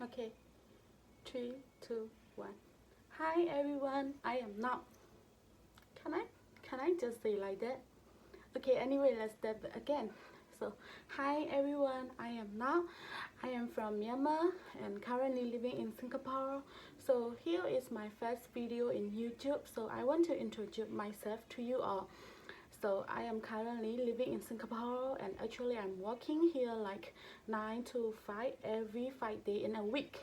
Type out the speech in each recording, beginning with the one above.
Okay, 3, 2, 1. Hi everyone, I am Naunt. Can I just say like that? Okay, anyway, let's start again. So, hi everyone, I am Naunt. I am from Myanmar and currently living in Singapore. So here is my first video in YouTube. So I want to introduce myself to you all. So I am currently living in Singapore and actually I'm working here like 9 to 5 every 5 days in a week.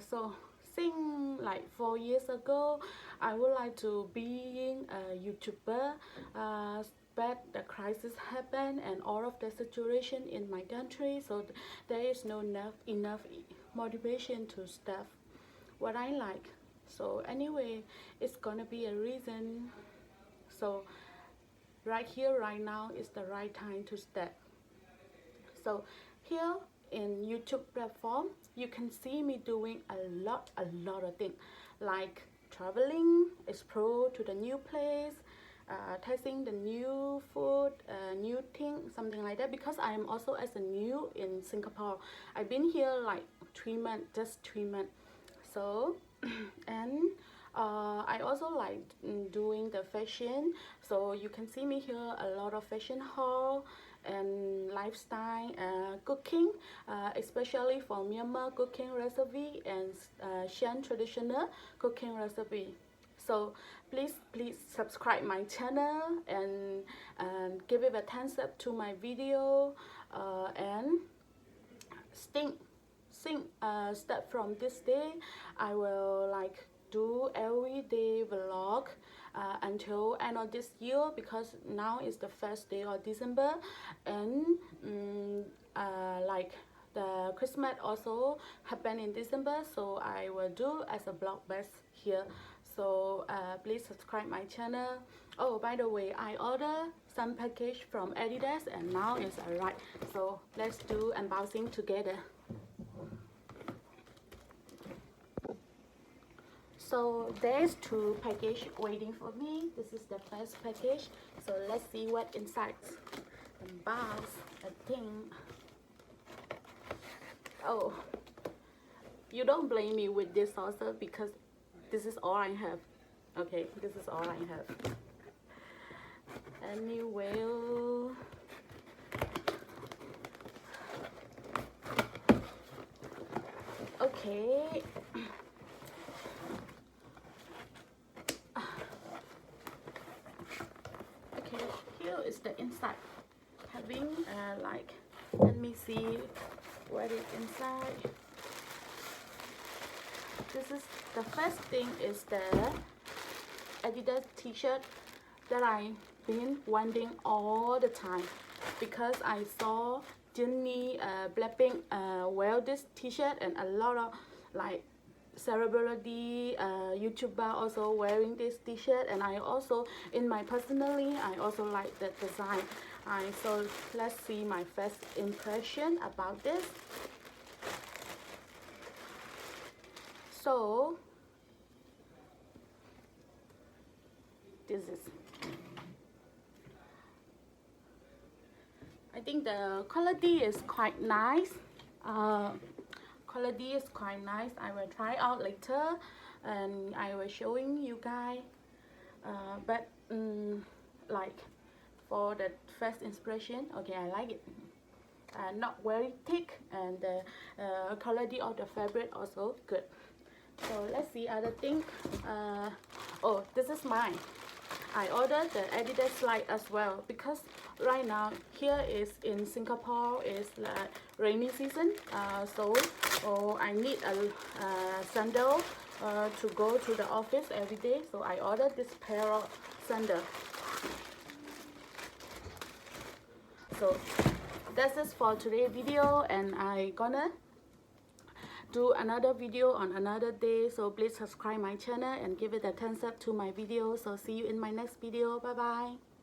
So since like 4 years ago, I would like to be a YouTuber, but the crisis happened and all of the situation in my country, so there is no enough motivation to start what I like. So anyway, it's gonna be a reason. So right here, right now is the right time to start. So here in YouTube platform, you can see me doing a lot of things like traveling, explore to the new place, tasting the new food, new thing, something like that. Because I am also as a new in Singapore. I've been here like 3 months, just 3 months. So and I also like doing the fashion, so you can see me here a lot of fashion haul and lifestyle, cooking, especially for Myanmar cooking recipe and Shan traditional cooking recipe. So please subscribe my channel and give it a thumbs up to my video, and start from this day I will like do everyday vlog until end of this year, because now is the first day of December and like the Christmas also happen in December, so I will do as a vlog best here. So please subscribe my channel. Oh, by the way, I ordered some package from Addidas and now it's arrived, so let's do unboxing together. So there's 2 packages waiting for me. This is the first package. So let's see what inside the box. I think. Oh, you don't blame me with this also because this is all I have. Okay, this is all I have. Anyway. Okay. Okay, here is the inside. Having like, let me see what is inside. This is the first thing is the Addidas t-shirt that I've been wanting all the time, because I saw Jennie Blackpink wear this t-shirt and a lot of like celebrity YouTuber also wearing this t-shirt, and I also in my personally I also like the design. So let's see my first impression about this. So this is, I think the quality is quite nice. Quality is quite nice. I will try out later and I will showing you guys. But like for the first impression, okay, I like it. Not very thick, and the quality of the fabric also good. So let's see other thing. Oh, this is mine. I ordered the Addidas slide as well, because right now here is in Singapore is like rainy season, so I need a sandal to go to the office every day, so I ordered this pair of sandal. So that's it for today's video, and I gonna do another video on another day. So please subscribe my channel and give it a thumbs up to my video. So see you in my next video. Bye bye.